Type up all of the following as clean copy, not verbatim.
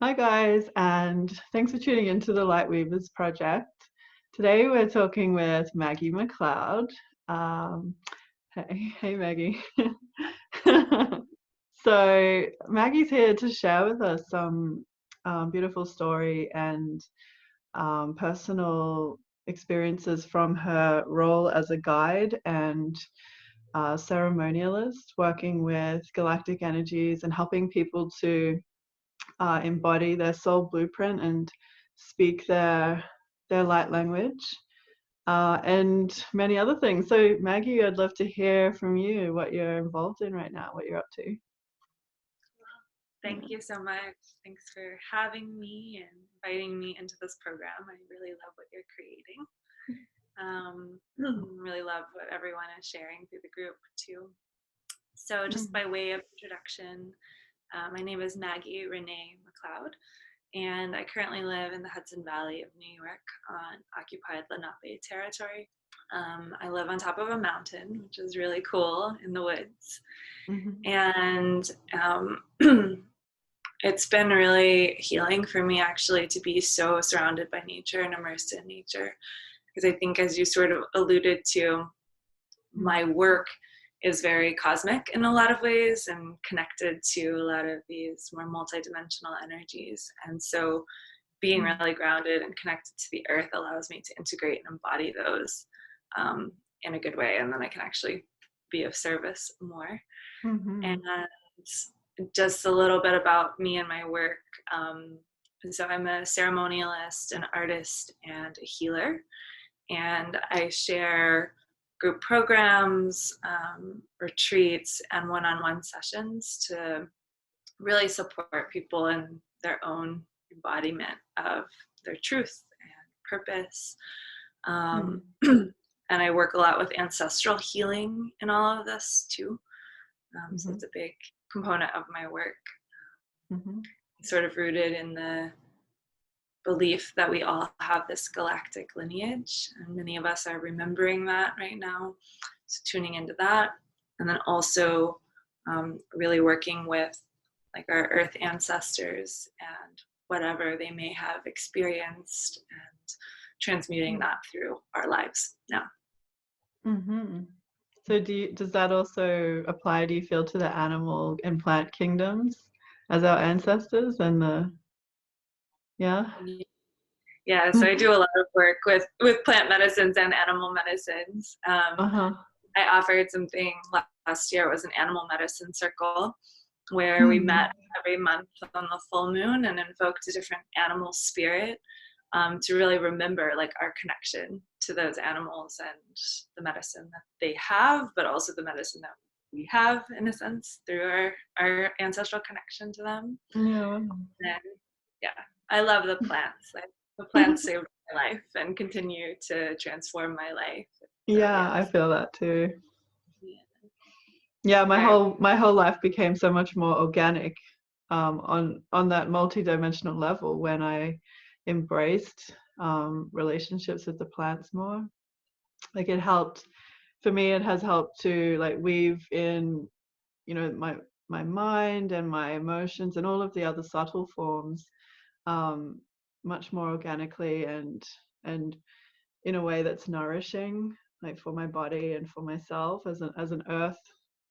Hi guys, and thanks for tuning into the Lightweavers project. Today we're talking with Maggie McCloud. Um, hey Maggie. So Maggie's here to share with us some beautiful story and personal experiences from her role as a guide and ceremonialist, working with galactic energies and helping people to embody their soul blueprint and speak their light language, and many other things. So Maggie, I'd love to hear from you what you're involved in right now, what you're up to. Thank you so much. Thanks for having me and inviting me into this program. I really love what you're creating. Really love what everyone is sharing through the group too. So just by way of introduction, my name is Maggie Renee McCloud, and I currently live in the Hudson Valley of New York on occupied Lenape territory. I live on top of a mountain, which is really cool in the woods. And it's been really healing for me actually to be so surrounded by nature and immersed in nature, because I think, as you sort of alluded to, my work is very cosmic in a lot of ways and connected to a lot of these more multidimensional energies. And so being really grounded and connected to the earth allows me to integrate and embody those in a good way, and then I can actually be of service more. And just a little bit about me and my work. So I'm a ceremonialist, an artist, and a healer. And I share group programs, retreats, and one-on-one sessions to really support people in their own embodiment of their truth and purpose. And I work a lot with ancestral healing in all of this too. So it's a big component of my work, sort of rooted in the belief that we all have this galactic lineage, and many of us are remembering that right now, so tuning into that. And then also really working with like our earth ancestors and whatever they may have experienced, and transmuting that through our lives now. So does that also apply, do you feel, to the animal and plant kingdoms as our ancestors and the Yeah, so I do a lot of work with plant medicines and animal medicines. I offered something last year. It was an animal medicine circle where we met every month on the full moon and invoked a different animal spirit to really remember like our connection to those animals and the medicine that they have, but also the medicine that we have, in a sense, through our ancestral connection to them. And yeah, I love the plants. The plants saved my life and continue to transform my life. So, yeah, I feel that too. Yeah, my whole life became so much more organic on that multi-dimensional level when I embraced relationships with the plants more. Like it helped for me. It has helped to like weave in, my mind and my emotions and all of the other subtle forms much more organically and in a way that's nourishing, like for my body and for myself as an earth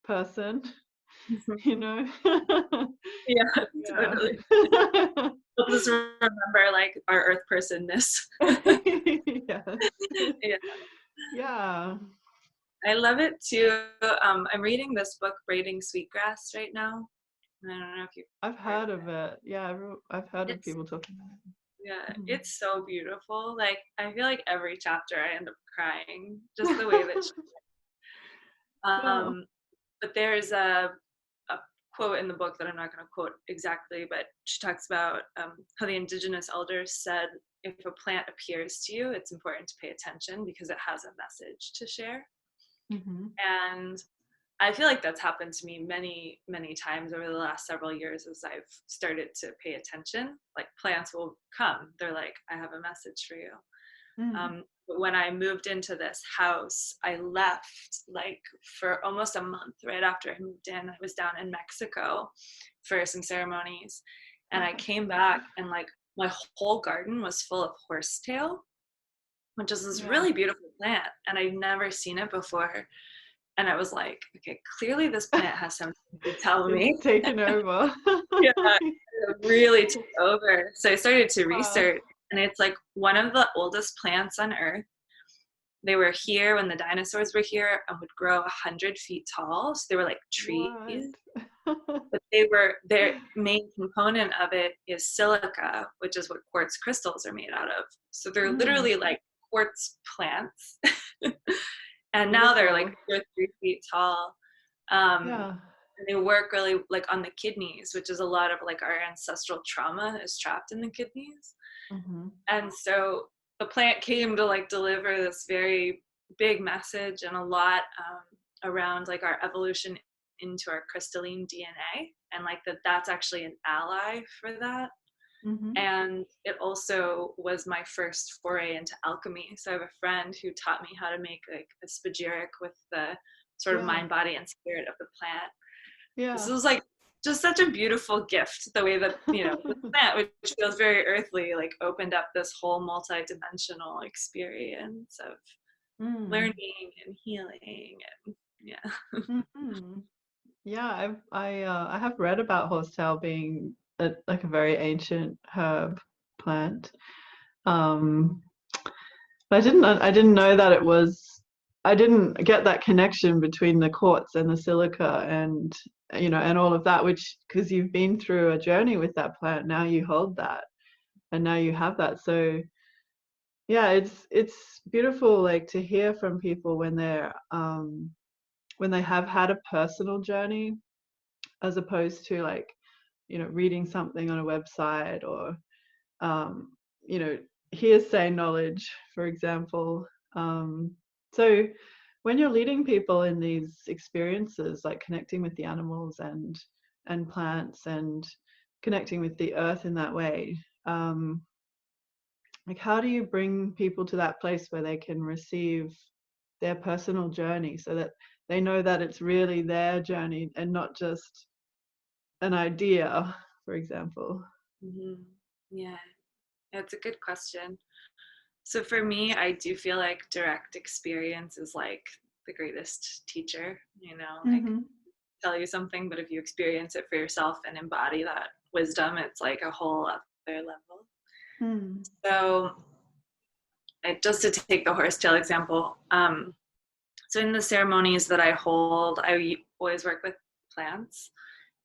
person. Yeah, totally. Help us remember like our earth personness. Yeah. I love it too. I'm reading this book, Braiding Sweetgrass, right now. I don't know if I've heard of it. Yeah, I've heard of people talking about it. Yeah, it's so beautiful. Like I feel like every chapter I end up crying, just the way that but there's a quote in the book that I'm not going to quote exactly, but she talks about how the indigenous elders said, if a plant appears to you, it's important to pay attention because it has a message to share. And I feel like that's happened to me many, many times over the last several years as I've started to pay attention. Like plants will come. They're like, I have a message for you. But when I moved into this house, I left like for almost a month right after I moved in. I was down in Mexico for some ceremonies. And I came back and like my whole garden was full of horsetail, which is this Yeah. really beautiful plant. And I'd never seen it before. And I was like, okay, clearly this plant has something to tell It's me. taken over. Yeah, it really took over. So I started to Wow. research, and it's like one of the oldest plants on Earth. They were here when the dinosaurs were here and would grow 100 feet tall. So they were like What? trees. But their main component of it is silica, which is what quartz crystals are made out of. So they're Mm, literally like quartz plants. And now they're like beautiful. 2 or 3 feet tall. Um, Yeah. and they work really like on the kidneys, which is a lot of like our ancestral trauma is trapped in the kidneys. Hmm. And so the plant came to like deliver this very big message and a lot around like our evolution into our crystalline DNA, and like that's actually an ally for that. Hmm. And it also was my first foray into alchemy. So I have a friend who taught me how to make like a spagyric with the sort of Yeah. mind, body, and spirit of the plant. This Yeah. was like just such a beautiful gift, the way that, the plant, which feels very earthly, like opened up this whole multi-dimensional experience of Mm. learning and healing and yeah. Hmm. Yeah, I have read about horsetail being like a very ancient herb plant. Um, but I didn't know that it was. I didn't get that connection between the quartz and the silica and and all of that, which because you've been through a journey with that plant, now you hold that and now you have that. So yeah, it's beautiful like to hear from people when they have had a personal journey as opposed to like reading something on a website or um, hearsay knowledge, for example. So when you're leading people in these experiences, like connecting with the animals and plants and connecting with the earth in that way, like how do you bring people to that place where they can receive their personal journey so that they know that it's really their journey and not just an idea, for example? Hmm. Yeah, that's a good question. So for me, I do feel like direct experience is like the greatest teacher, like Mm-hmm. tell you something, but if you experience it for yourself and embody that wisdom, it's like a whole other level. Mm. So just to take the horsetail example, so in the ceremonies that I hold, I always work with plants,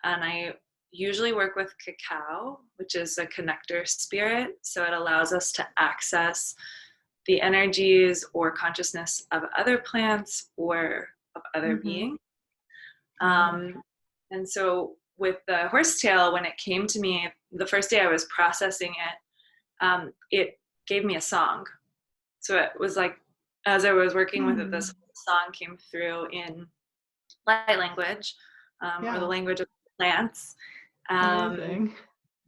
and I usually work with cacao, which is a connector spirit. So it allows us to access the energies or consciousness of other plants or of other Mm-hmm. beings. Right. And so with the horsetail, when it came to me, the first day I was processing it gave me a song. So it was like, as I was working with it, this Mm. song came through in light language, or the Yeah. language of plants. Um, Amazing.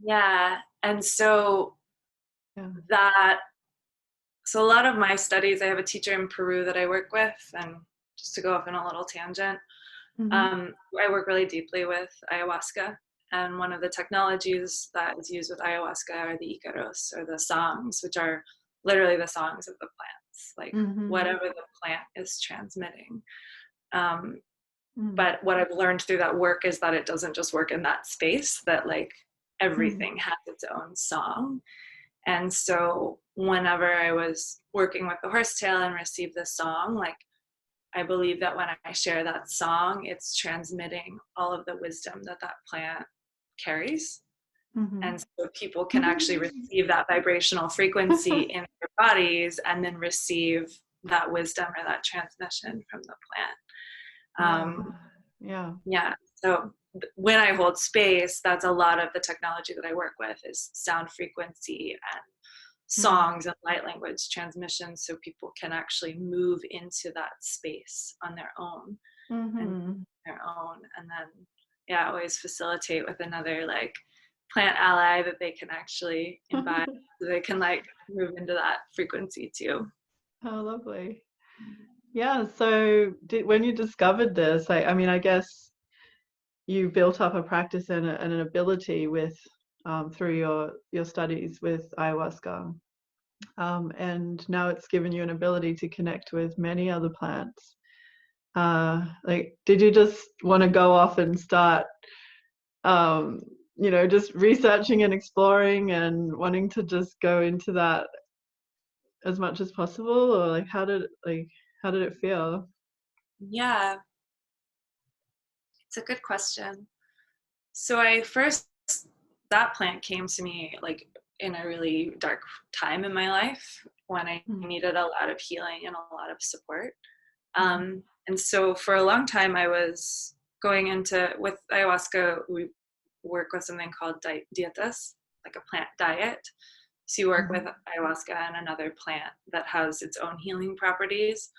yeah. And so Yeah. that, so a lot of my studies, I have a teacher in Peru that I work with, and just to go off on a little tangent, Mm-hmm. I work really deeply with ayahuasca. And one of the technologies that is used with ayahuasca are the icaros, or the songs, which are literally the songs of the plants, like Mm-hmm. whatever the plant is transmitting. Um, Mm. but what I've learned through that work is that it doesn't just work in that space, that like Mm. everything has its own song. And so whenever I was working with the horsetail and received this song, like I believe that when I share that song, it's transmitting all of the wisdom that that plant carries. Mm-hmm. And so people can actually receive that vibrational frequency in their bodies and then receive that wisdom or that transmission from the plant. Wow. Yeah. Yeah. So when I hold space, that's a lot of the technology that I work with is sound frequency and Mm. songs and light language transmission, so people can actually move into that space on their own and Mm-hmm. their own. And then, yeah, always facilitate with another like plant ally that they can actually invite so they can like move into that frequency too. How lovely. Yeah. So when you discovered this, I mean, I guess you built up a practice and an ability with through your studies with ayahuasca. And now it's given you an ability to connect with many other plants. Like, did you just want to go off and start, just researching and exploring and wanting to just go into that as much as possible, or like how did it feel? Yeah, it's a good question. So that plant came to me like in a really dark time in my life when I needed a lot of healing and a lot of support. And so for a long time I was going with ayahuasca, we work with something called dietas, like a plant diet. So you work with ayahuasca and another plant that has its own healing properties.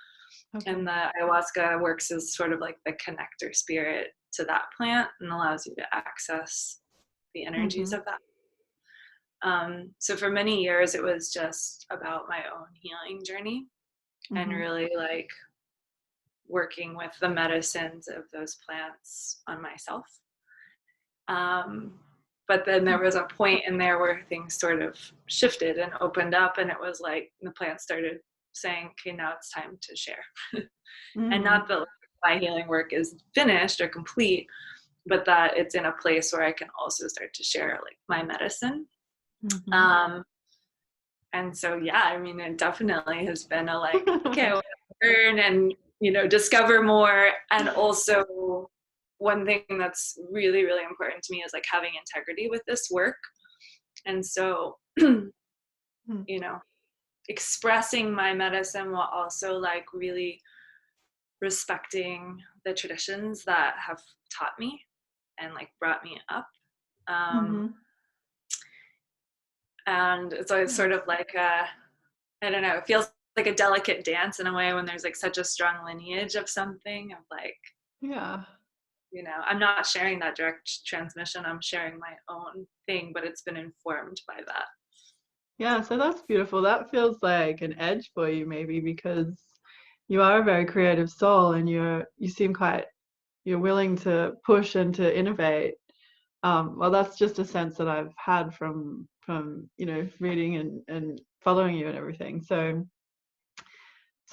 Okay. And the ayahuasca works as sort of like the connector spirit to that plant and allows you to access the energies of that. So for many years, it was just about my own healing journey and really like working with the medicines of those plants on myself. But then there was a point in there where things sort of shifted and opened up, and it was like the plants started saying, okay, now it's time to share. And not that my healing work is finished or complete, but that it's in a place where I can also start to share like my medicine. And so, yeah, I mean, it definitely has been a like, okay, I want to learn and, discover more. And also one thing that's really, really important to me is like having integrity with this work. And so, expressing my medicine while also like really respecting the traditions that have taught me and like brought me up. And so it's sort of like I don't know, it feels like a delicate dance in a way when there's like such a strong lineage of something of like, I'm not sharing that direct transmission, I'm sharing my own thing, but it's been informed by that. Yeah, so that's beautiful. That feels like an edge for you maybe, because you are a very creative soul and you're willing to push and to innovate. Well, that's just a sense that I've had from reading and following you and everything. So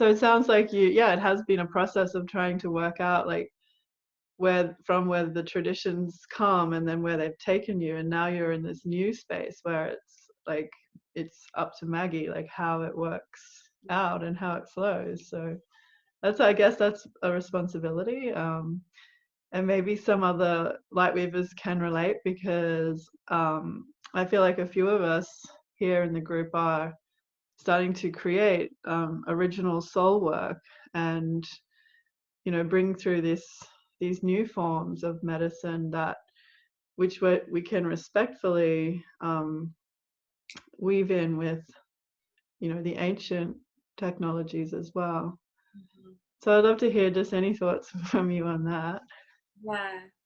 it sounds like it has been a process of trying to work out like where the traditions come and then where they've taken you, and now you're in this new space where it's like it's up to Maggie like how it works out and how it flows. So I guess that's a responsibility. And maybe some other Lightweavers can relate, because I feel like a few of us here in the group are starting to create original soul work and, bring through these new forms of medicine which we can respectfully weave in with, the ancient technologies as well. So I'd love to hear just any thoughts from you on that.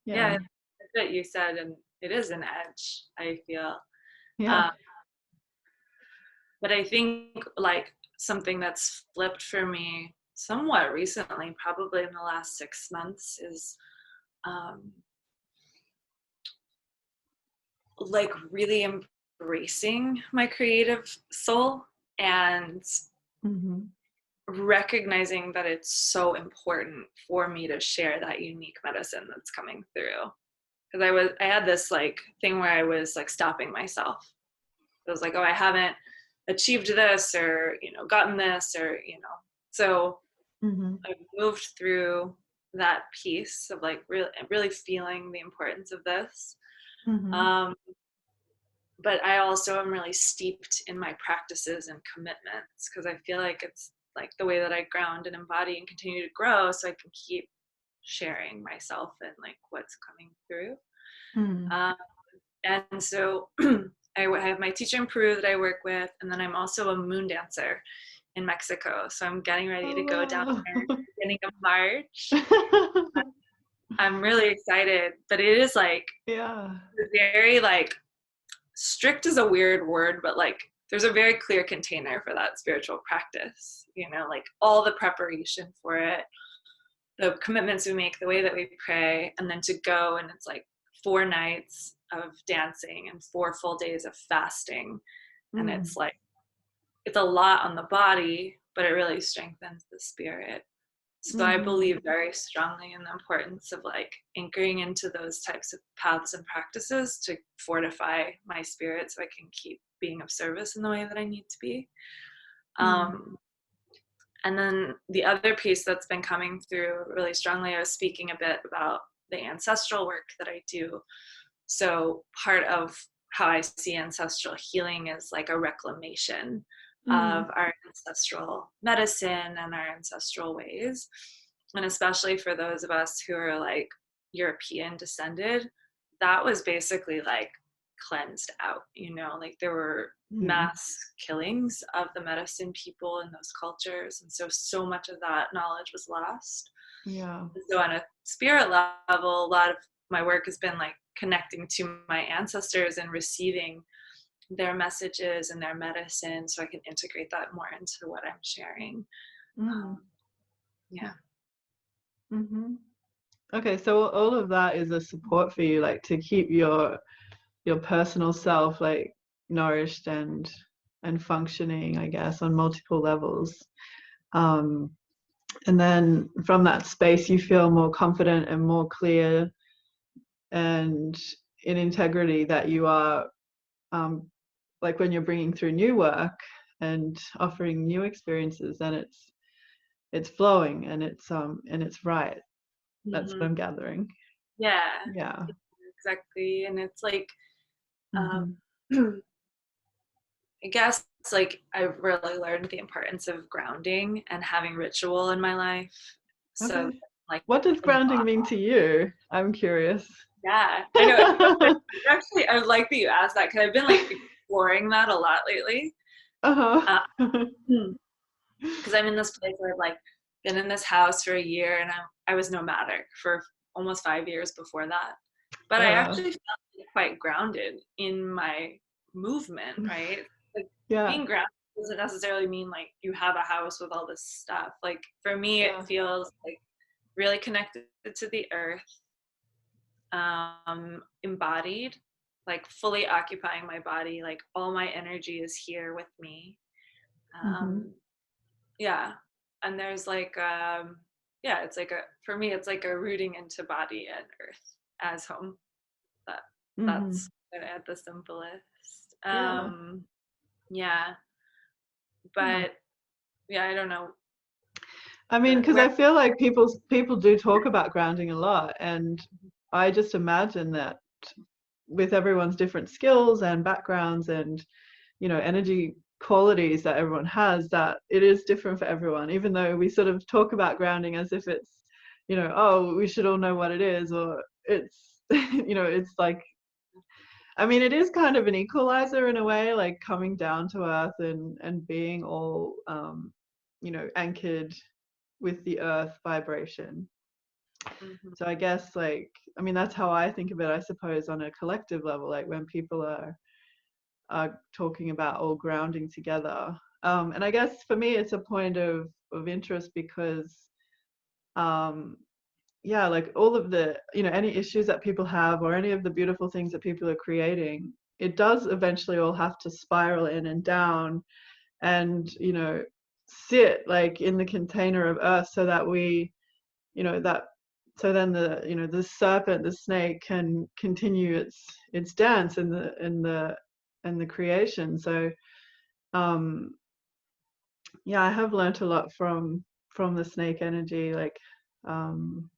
Yeah, that's what you said, and it is an edge, I feel. But I think like something that's flipped for me somewhat recently, probably in the last 6 months, is like really embracing my creative soul and recognizing that it's so important for me to share that unique medicine that's coming through. Because I had this like thing where I was like stopping myself. I was like, oh, I haven't achieved this or, gotten this or, so I've moved through that piece of like really feeling the importance of this. But I also am really steeped in my practices and commitments, because I feel like it's like the way that I ground and embody and continue to grow so I can keep sharing myself and like what's coming through. And so I have my teacher in Peru that I work with, and then I'm also a moon dancer in Mexico. So I'm getting ready to go down there at the beginning of March. I'm really excited, but it is like very like strict is a weird word, but like there's a very clear container for that spiritual practice, like all the preparation for it, the commitments we make, the way that we pray, and then to go, and it's like 4 nights of dancing and 4 full days of fasting. And Mm. it's like, it's a lot on the body, but it really strengthens the spirit. So I Mm-hmm. believe very strongly in the importance of like anchoring into those types of paths and practices to fortify my spirit so I can keep being of service in the way that I need to be. And then the other piece that's been coming through really strongly, I was speaking a bit about the ancestral work that I do. So part of how I see ancestral healing is like a reclamation Mm. of our ancestral medicine and our ancestral ways. And especially for those of us who are like European descended, that was basically like cleansed out, you know, like there were Mm. mass killings of the medicine people in those cultures. And so much of that knowledge was lost. Yeah. So on a spirit level, a lot of my work has been like connecting to my ancestors and receiving their messages and their medicine so I can integrate that more into what I'm sharing. Mm. Yeah. Mm-hmm. Okay, so all of that is a support for you, like to keep your personal self like nourished and functioning, I guess, on multiple levels. And then from that space, you feel more confident and more clear and in integrity that you are, like when you're bringing through new work and offering new experiences, then it's flowing and it's right. That's what Mm-hmm. I'm gathering. Yeah, Yeah. exactly. And it's like, um, Mm-hmm. I guess it's like I've really learned the importance of grounding and having ritual in my life. So Okay. like, What does grounding mean to you? I'm curious. yeah, I know. Actually, I like that you asked that because I've been like exploring that a lot lately. Uh-huh. Because I'm in this place where I've like been in this house for a year, and I was nomadic for almost 5 years before that. But I Wow. actually felt quite grounded in my movement, right? Like Yeah. being grounded doesn't necessarily mean like you have a house with all this stuff. Like for me, it Yeah. feels like really connected to the earth, embodied, like fully occupying my body, like all my energy is here with me. Mm-hmm. Yeah. And there's like yeah, it's like a, for me it's like a rooting into body and earth as home. That Mm-hmm. that's at the simplest. Yeah. Yeah, Yeah. but yeah, I don't know I mean, the because where. I feel like people do talk about grounding a lot, and I just imagine that with everyone's different skills and backgrounds and energy qualities that everyone has, that it is different for everyone, even though we sort of talk about grounding as if it's oh, we should all know what it is, or it's it's like, I mean, it is kind of an equalizer in a way, like coming down to earth and being all anchored with the earth vibration. Mhm. So I guess, like, I mean, that's how I think of it, I suppose, on a collective level, like when people are talking about all grounding together. And I guess for me, it's a point of interest because, um, yeah, like all of the, any issues that people have or any of the beautiful things that people are creating, it does eventually all have to spiral in and down and, sit like in the container of earth so that we, that, so then the serpent, the snake can continue its dance in the creation. So yeah, I have learned a lot from the snake energy. Like,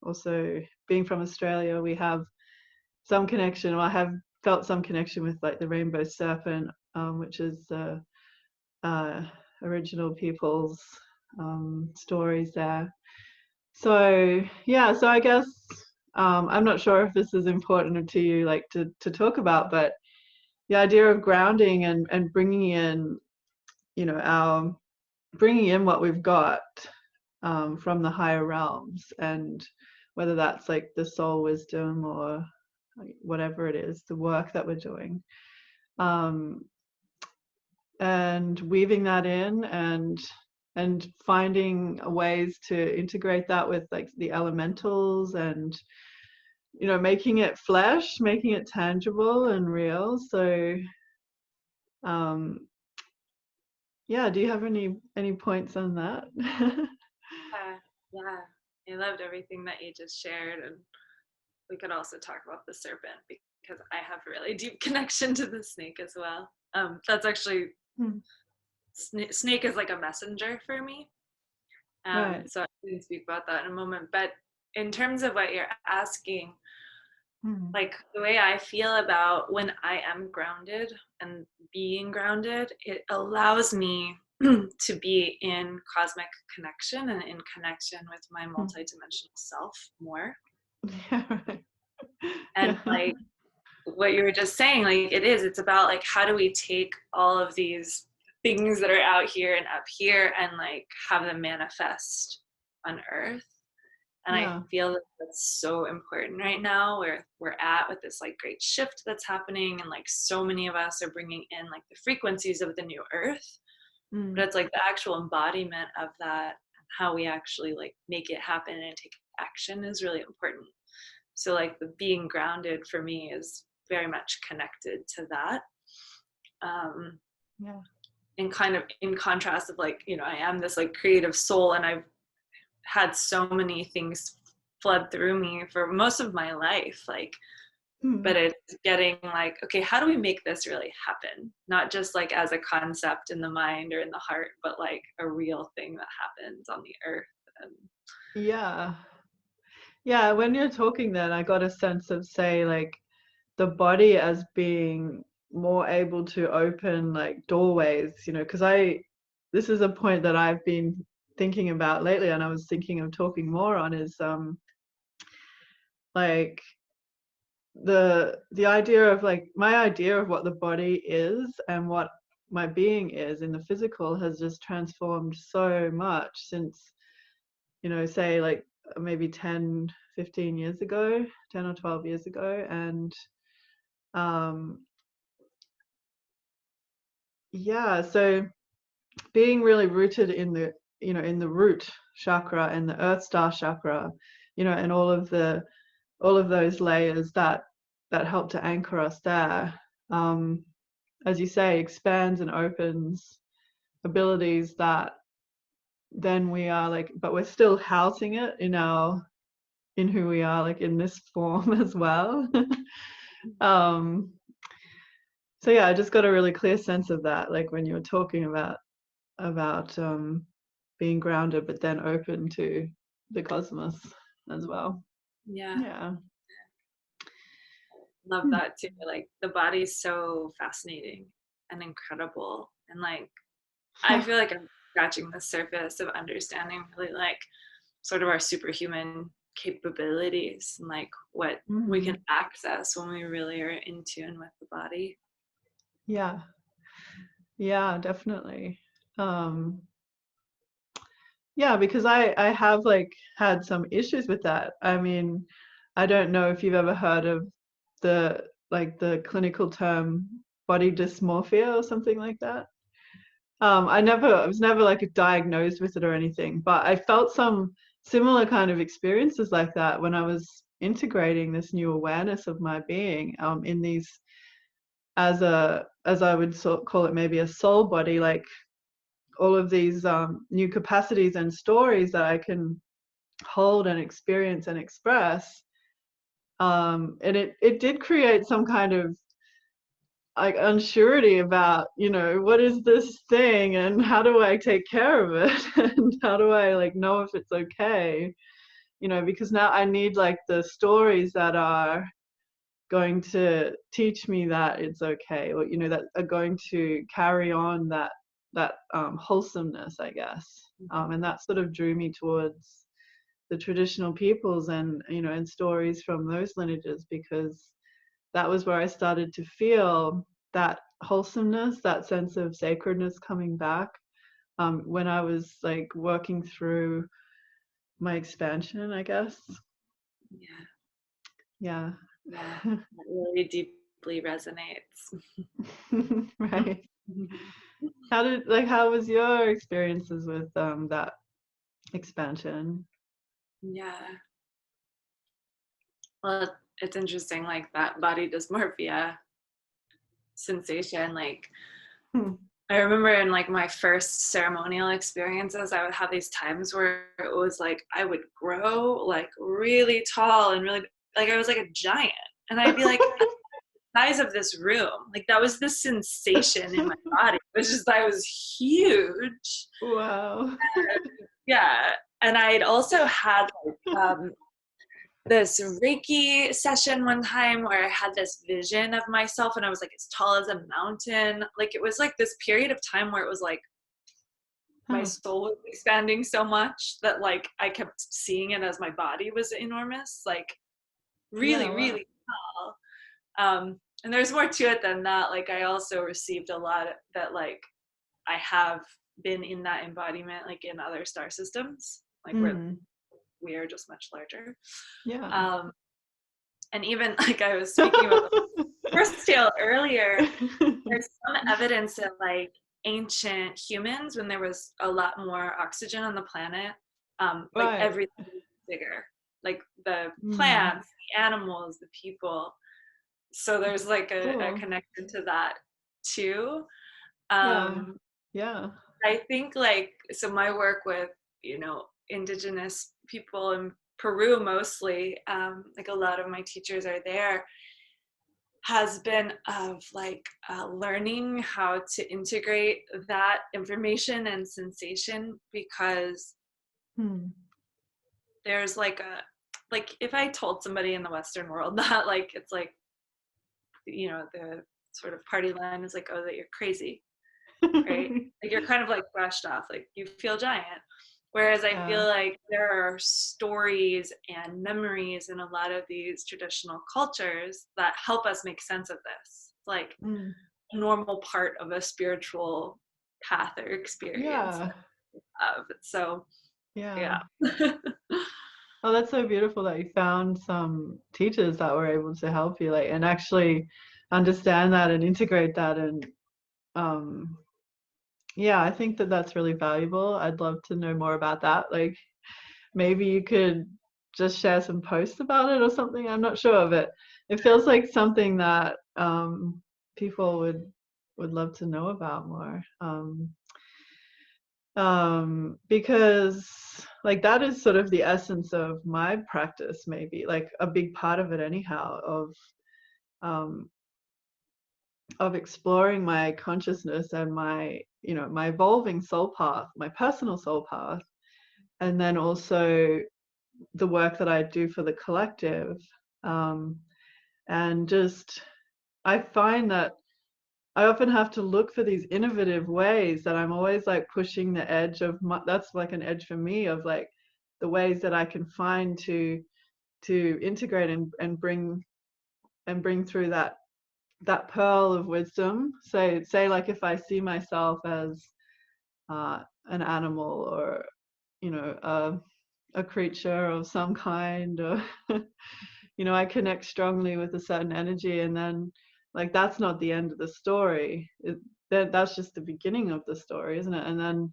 also being from Australia, we have some connection, or I have felt some connection with like the rainbow serpent, which is the original people's stories there. So yeah, so I guess I'm not sure if this is important to you, like to talk about, but the idea of grounding and bringing in, our bringing in what we've got from the higher realms, and whether that's like the soul wisdom or like whatever it is, the work that we're doing, um, and weaving that in and finding ways to integrate that with like the elementals and making it flesh, making it tangible and real. So yeah, do you have any points on that? Yeah, I loved everything that you just shared, and we could also talk about the serpent because I have a really deep connection to the snake as well. That's actually snake is like a messenger for me. Right. So I can speak about that in a moment. But in terms of what you're asking, like the way I feel about when I am grounded and being grounded, it allows me to be in cosmic connection and in connection with my multidimensional self more. Yeah, right. And Yeah. like what you were just saying, like it's about like how do we take all of these things that are out here and up here and like have them manifest on earth. And I Yeah. feel that that's so important right now where we're at with this like great shift that's happening, and like so many of us are bringing in like the frequencies of the new earth, but it's like the actual embodiment of that, how we actually like make it happen and take action is really important. So like the being grounded for me is very much connected to that. Yeah. And kind of in contrast of like, I am this like creative soul, and I've had so many things flood through me for most of my life, like, but it's getting like, okay, how do we make this really happen? Not just like as a concept in the mind or in the heart, but like a real thing that happens on the earth. And Yeah. Yeah, when you're talking then, I got a sense of, say, like the body as being more able to open like doorways, because this is a point that I've been thinking about lately, and I was thinking of talking more on is like the idea of like my idea of what the body is and what my being is in the physical has just transformed so much since, say like maybe 10, 15 years ago, 10 or 12 years ago. And yeah, so being really rooted in the, in the root chakra and the earth star chakra, and all of those layers that help to anchor us there, as you say, expands and opens abilities that then we are like, but we're still housing it in who we are, like in this form as well. um so yeah, I just got a really clear sense of that, like when you were talking about being grounded but then open to the cosmos as well. yeah, Yeah. love that too. Like the body's so fascinating and incredible. And like, I feel like I'm scratching the surface of understanding really like sort of our superhuman capabilities and like what we can access when we really are in tune with the body. Yeah. Yeah, definitely. um yeah, because I have like had some issues with that. I mean, I don't know if you've ever heard of the clinical term body dysmorphia or something like that. I was never like diagnosed with it or anything, but I felt some similar kind of experiences like that when I was integrating this new awareness of my being, in these, as I would call it, maybe a soul body, like all of these new capacities and stories that I can hold and experience and express. And it did create some kind of like unsurety about, what is this thing and how do I take care of it and how do I like know if it's okay, because now I need like the stories that are going to teach me that it's okay, or that are going to carry on that wholesomeness, I guess. And that sort of drew me towards the traditional peoples and, and stories from those lineages, because that was where I started to feel that wholesomeness, that sense of sacredness coming back, when I was like working through my expansion, I guess. Yeah. Yeah. Yeah. That really deeply resonates. Right. How was your experiences with that expansion? Yeah. Well, it's interesting, like that body dysmorphia sensation. Like, Hmm. I remember in like my first ceremonial experiences, I would have these times where it was like I would grow like really tall and really like I was like a giant. And I'd be like the size of this room. Like that was the sensation in my body. It was just I was huge. Wow. Yeah. And I'd also had like this Reiki session one time where I had this vision of myself and I was like as tall as a mountain. Like it was like this period of time where it was like my Huh. soul was expanding so much that like I kept seeing it as my body was enormous, like Yeah, really, wow. really tall. And there's more to it than that. Like I also received a lot that like I have been in that embodiment like in other star systems, like where Mm. we are just much larger. Yeah. Um, and even like I was speaking about the first tale earlier, there's some evidence that like ancient humans, when there was a lot more oxygen on the planet, like Right. everything was bigger, like the Mm. plants, the animals, the people. So there's like a Cool. connection to that too. Yeah. Um, Yeah. I think like so my work with indigenous people in Peru mostly, like a lot of my teachers are there, has been of like learning how to integrate that information and sensation because Hmm. there's like if I told somebody in the Western world that like it's like the sort of party line is like, oh, that you're crazy, right? Like you're kind of like brushed off, like you feel giant. Whereas I Yeah. feel like there are stories and memories in a lot of these traditional cultures that help us make sense of this. Like Mm. a normal part of a spiritual path or experience Yeah. of. So Yeah. yeah. Oh, that's so beautiful that you found some teachers that were able to help you, like, and actually understand that and integrate that. And um, yeah, I think that that's really valuable. I'd love to know more about that. Like, maybe you could just share some posts about it or something. I'm not sure, but it feels like something that people would love to know about more. Because like that is sort of the essence of my practice, maybe like a big part of it anyhow, um of exploring my consciousness and my my evolving soul path, my personal soul path, and then also the work that I do for the collective. um and just I find that I often have to look for these innovative ways that I'm always like pushing the edge of that's like an edge for me of like the ways that I can find to integrate and bring through that pearl of wisdom. So say like if I see myself as an animal or a creature of some kind, or I connect strongly with a certain energy, and then like that's not the end of the story. That's just the beginning of the story, isn't it? And then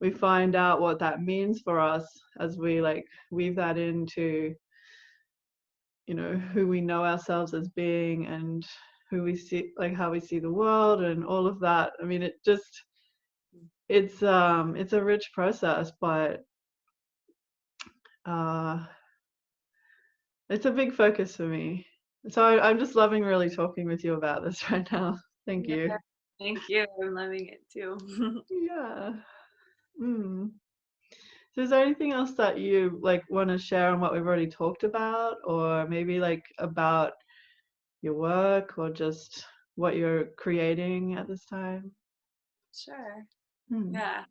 we find out what that means for us as we like weave that into who we know ourselves as being, and who we see, like how we see the world and all of that. I mean, it's a rich process, but uh it's a big focus for me. So I'm just loving really talking with you about this right now. Thank Yeah, you. thank you. I'm loving it too. Yeah. Mm. So is there anything else that you like want to share on what we've already talked about, or maybe like about your work, or just what you're creating at this time? Sure. Hmm. Yeah,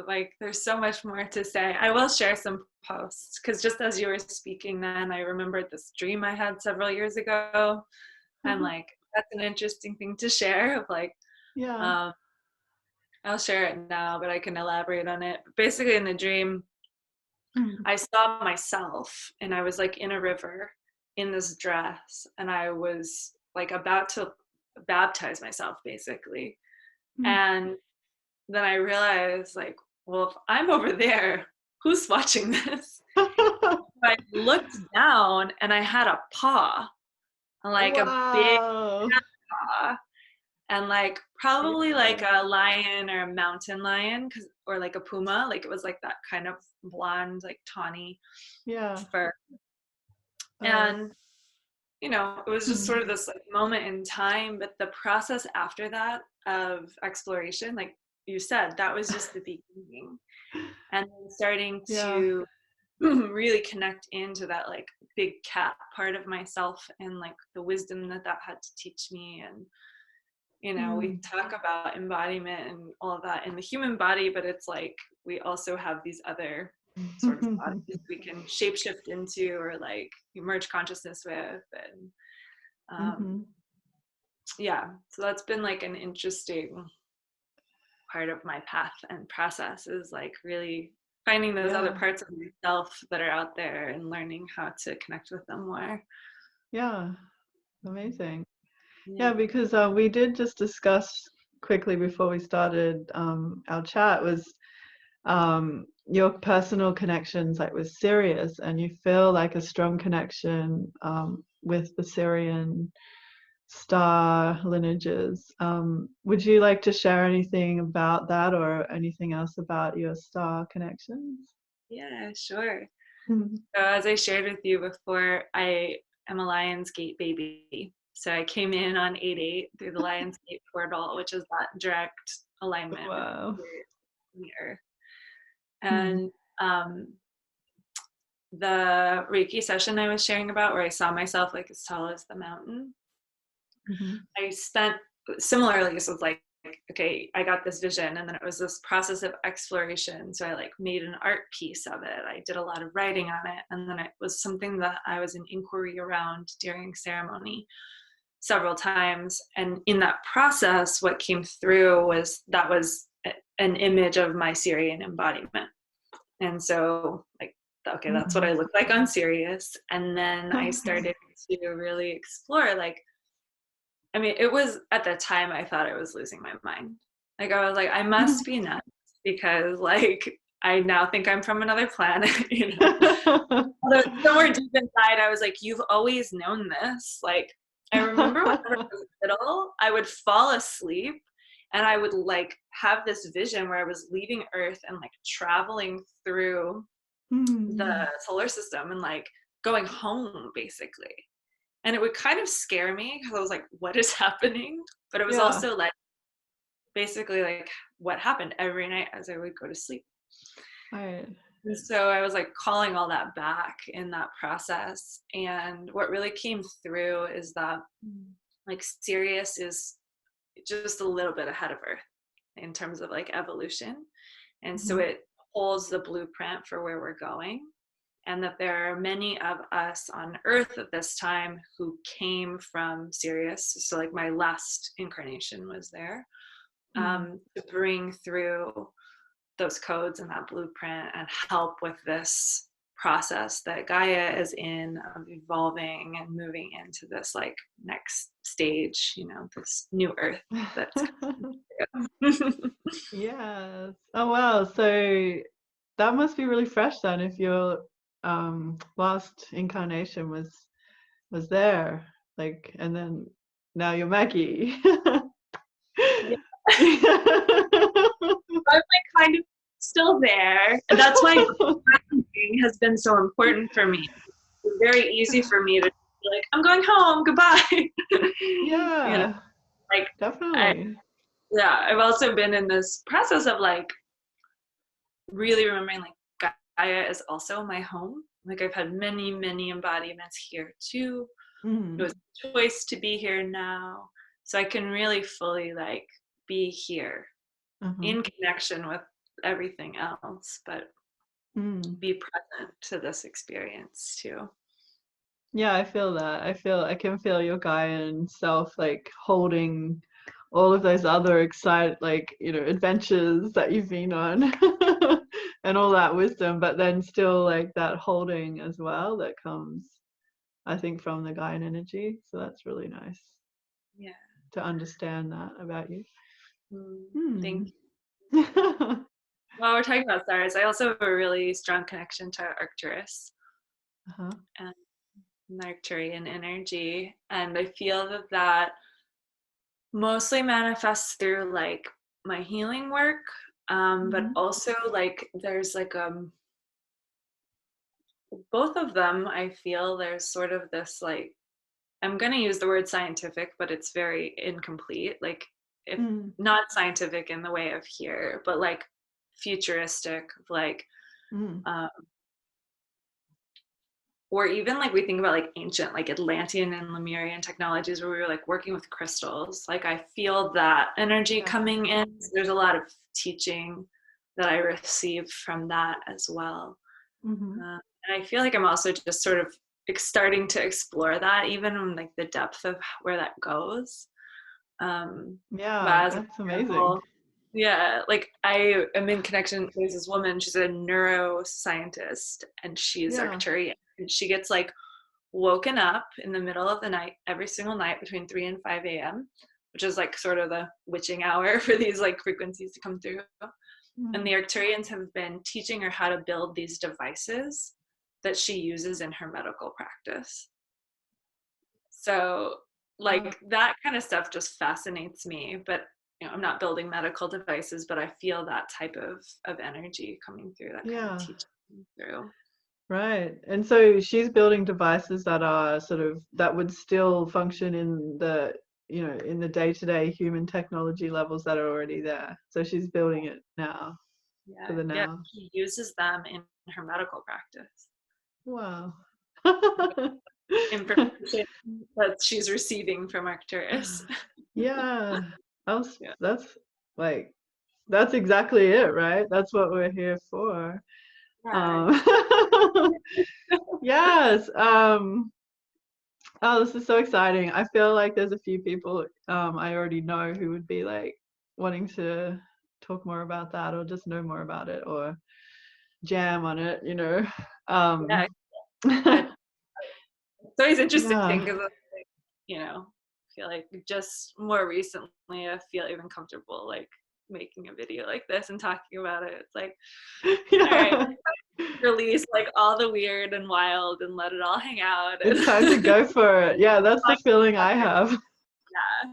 like there's so much more to say. I will share some posts because just as you were speaking, then I remembered this dream I had several years ago. I'm like, that's an interesting thing to share. Of like, Yeah. um, I'll share it now, but I can elaborate on it. Basically, in the dream, Mm. I saw myself, and I was like in a river in this dress, and I was like about to baptize myself, basically. Mm. And then I realized, like, well, if I'm over there, who's watching this? I looked down and I had a paw, like a big Wow. paw, and like probably like a lion or a mountain lion, or like a puma, like it was like that kind of blonde, like tawny Yeah. fur. Oh. And it was just sort of this like moment in time, but the process after that of exploration, like you said, that was just the beginning. And then starting Yeah. to really connect into that like big cat part of myself, and like the wisdom that had to teach me. And we talk about embodiment and all of that in the human body, but it's like we also have these other sort of bodies we can shapeshift into, or like merge consciousness with. And yeah, so that's been like an interesting part of my path and process, is like really finding those other Yeah. parts of myself that are out there and learning how to connect with them more. Yeah. Amazing. Yeah. Yeah, because we did just discuss quickly before we started our chat was your personal connections like with Sirius, and you feel like a strong connection with the Syrian star lineages. Would you like to share anything about that, or anything else about your star connections? Yeah, sure. So as I shared with you before, I am a Lionsgate baby. So I came in on 8/8 through the Lionsgate portal, which is that direct alignment with Wow. the earth. And the Reiki session I was sharing about, where I saw myself like as tall as the mountain, I spent similarly, so it's like, okay, I got this vision, and then it was this process of exploration. So I like made an art piece of it. I did a lot of writing on it, and then it was something that I was in inquiry around during ceremony several times. And in that process, what came through was an image of my Syrian embodiment. And so like, okay, that's what I look like on Sirius. And then I started to really explore, like, I mean, it was at the time I thought I was losing my mind. Like I was like, I must be nuts, because like I now think I'm from another planet, Although somewhere deep inside I was like, you've always known this. Like I remember whenever I was little, I would fall asleep and I would like have this vision where I was leaving Earth and like traveling through the solar system and like going home basically. And it would kind of scare me, because I was like, what is happening? But it was Yeah. also like basically like what happened every night as I would go to sleep. Right. And so I was like calling all that back in that process. And what really came through is that like Sirius is just a little bit ahead of Earth in terms of like evolution. And so it holds the blueprint for where we're going. And that there are many of us on Earth at this time who came from Sirius. So like my last incarnation was there, to bring through those codes and that blueprint and help with this process that Gaia is in, of evolving and moving into this like next stage, this new Earth that's Yes. Oh wow. So that must be really fresh then, if your last incarnation was there, like, and then now you're Maggie. Yeah. I'm like kind of still there. And that's why grounding has been so important for me. It's very easy for me to be like, I'm going home, goodbye. Yeah, Like definitely. I've also been in this process of like really remembering like Gaia is also my home. Like I've had many, many embodiments here too. It was a choice to be here now. So I can really fully like be here in connection with everything else, but be present to this experience too. Yeah, I feel that. I can feel your Gaian self like holding all of those other like, adventures that you've been on and all that wisdom, but then still like that holding as well that comes, I think, from the Gaian energy. So that's really nice Yeah. to understand that about you. Thank Hmm. you. While we're talking about stars, I also have a really strong connection to Arcturus Uh-huh. and Arcturian energy. And I feel that that mostly manifests through like my healing work. But Mm-hmm. also like there's like both of them, I feel there's sort of this like, I'm going to use the word scientific, but it's very incomplete. Like, if Mm. not scientific in the way of here, but like futuristic, like, Mm. um, or even like we think about like ancient, like Atlantean and Lemurian technologies where we were like working with crystals. Like, I feel that energy Yeah. coming in. There's a lot of teaching that I received from that as well. Mm-hmm. And I feel like I'm also just sort of starting to explore that, even in like the depth of where that goes. But Yeah, as an that's amazing. example, yeah, like I am in connection with this woman. She's a neuroscientist, and she's Yeah. Arcturian. And she gets like woken up in the middle of the night every single night between 3 and 5 a.m., which is like sort of the witching hour for these like frequencies to come through. And Mm. the Arcturians have been teaching her how to build these devices that she uses in her medical practice. So, Wow. like, that kind of stuff just fascinates me. But I'm not building medical devices, but I feel that type of energy coming through, that kind of Yeah. teaching through. Right. And so she's building devices that are sort of that would still function in the, in the day-to-day human technology levels that are already there. So she's building it now for Yeah, the yeah. now. She uses them in her medical practice. Wow. Information that she's receiving from Arcturus. Yeah. Yeah. That's like that's exactly it, right? That's what we're here for. Yeah. Um, yes. Oh, this is so exciting. I feel like there's a few people I already know who would be like wanting to talk more about that or just know more about it or jam on it. Yeah. Um, It's always interesting yeah. because, I feel like just more recently I feel even comfortable like making a video like this and talking about it. It's like, all right, Yeah. release like all the weird and wild and let it all hang out. And It's time to go for it. Yeah, that's the feeling I have. yeah,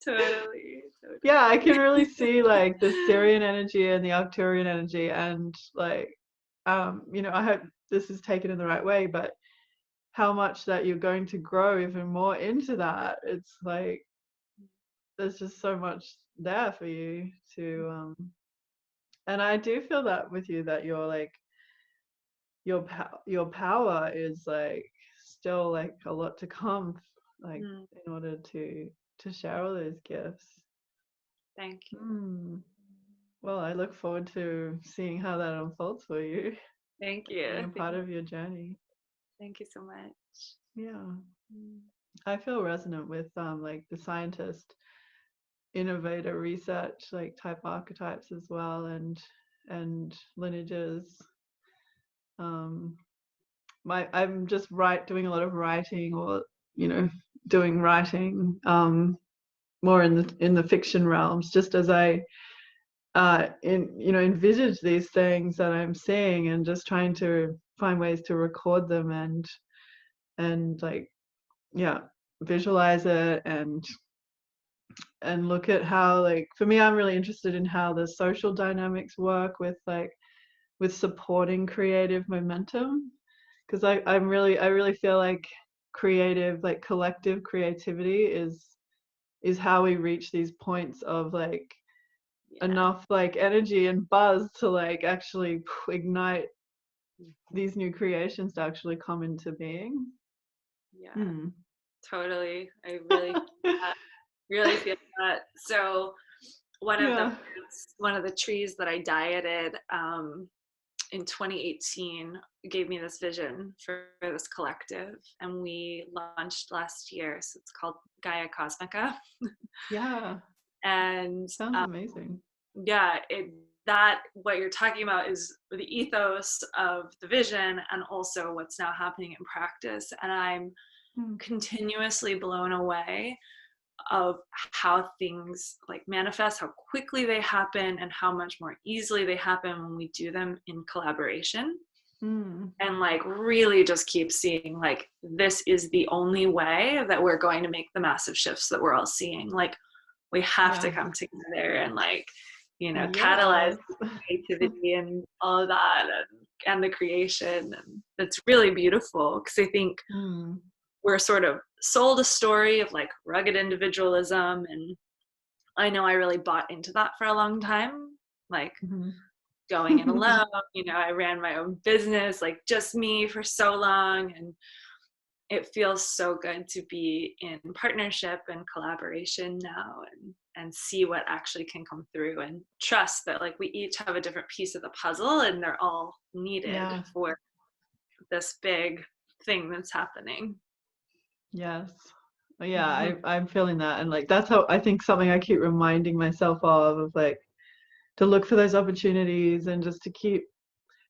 totally, totally. Yeah, I can really see like the Syrian energy and the Arcturian energy and like I hope this is taken in the right way, but how much that you're going to grow even more into that. It's like there's just so much there for you to and I do feel that with you that you're like your power is like still like a lot to come like Mm, in order to share all those gifts. thank you. Hmm. Well, I look forward to seeing how that unfolds for you, Thank being a you. part of your journey. Thank you so much. Yeah. Mm, I feel resonant with like the scientist, innovator research, like type archetypes as well, and lineages. Um, I'm just doing a lot of writing, or you know, doing writing more in the fiction realms, just as I envisage these things that I'm seeing, and just trying to find ways to record them and like yeah, visualize it and look at how, like, for me, I'm really interested in how the social dynamics work with supporting creative momentum, because I really feel like creative, like collective creativity is how we reach these points of like yeah. enough like energy and buzz to like actually ignite these new creations to actually come into being. Yeah. Hmm. Totally. I really feel that. So Yeah. one of the trees that I dieted in 2018 gave me this vision for this collective, and we launched last year. So it's called Gaia Cosmica, Yeah. and Sounds amazing. yeah, that what you're talking about is the ethos of the vision, and also what's now happening in practice. And I'm Hmm. continuously blown away of how things like manifest, how quickly they happen, and how much more easily they happen when we do them in collaboration. And like really just keep seeing like this is the only way that we're going to make the massive shifts that we're all seeing. Like we have to come together and like, you know, catalyze creativity and all of that, and the creation. And it's really beautiful because I think we're sort of sold a story of like rugged individualism, and I know I really bought into that for a long time, like going in alone. You know, I ran my own business, like just me for so long, and it feels so good to be in partnership and collaboration now, and see what actually can come through, and trust that like we each have a different piece of the puzzle and they're all needed for this big thing that's happening. Yes. Yeah, I'm feeling that. And like that's how I think something I keep reminding myself of like to look for those opportunities and just to keep,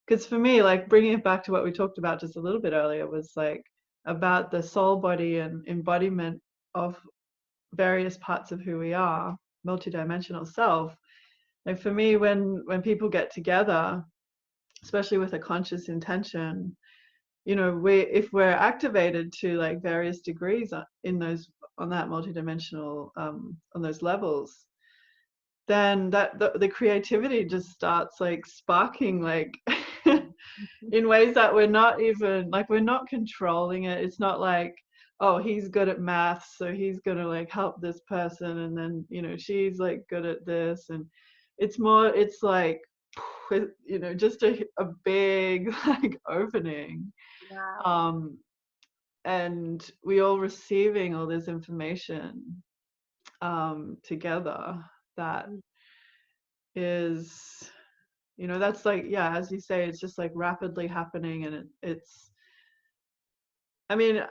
because for me, like bringing it back to what we talked about just a little bit earlier was like about the soul, body, and embodiment of various parts of who we are, multidimensional self. Like for me, when people get together, especially with a conscious intention, you know, if we're activated to like various degrees in those, on that multidimensional, on those levels, then that the creativity just starts like sparking, like in ways that we're not even like, we're not controlling it. It's not like, oh, he's good at math, so he's gonna like help this person, and then, you know, she's like good at this. And it's more, it's like, you know, just a big like opening. And we all receiving all this information together that is, you know, that's like, yeah, as you say, it's just like rapidly happening. And it's, I mean,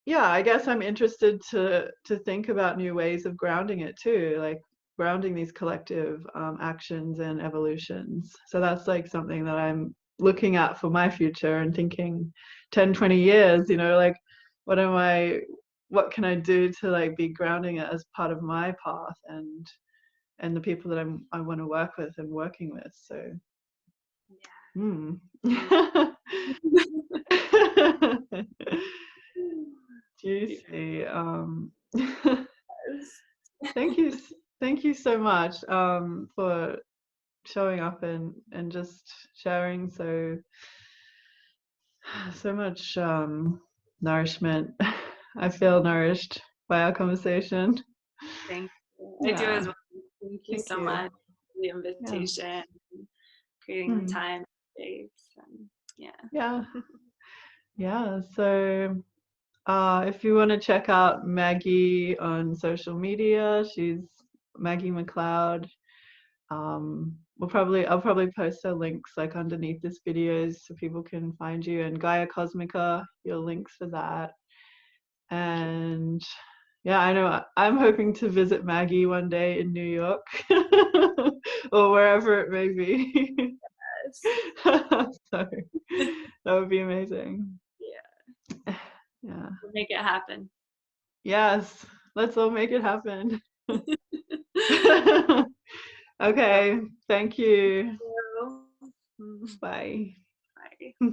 yeah, I guess I'm interested to think about new ways of grounding it too, like grounding these collective actions and evolutions. So that's like something that I'm looking at for my future and thinking 10, 20 years, you know, like what can I do to like be grounding it as part of my path and the people that I want to work with and working with. So juicy. Thank you so much for showing up and just sharing so much nourishment. I feel nourished by our conversation. Thank you. I do as well. Thank you so much for the invitation, creating the time, space, and yeah. So if you want to check out Maggie on social media, she's Maggie McCloud. I'll probably post her links like underneath this video so people can find you, and Gaia Cosmica, your links for that. And yeah, I know I'm hoping to visit Maggie one day in New York or wherever it may be. So that would be amazing. Yeah. We'll make it happen. Yes, let's all make it happen. Okay, thank you. Bye. Bye.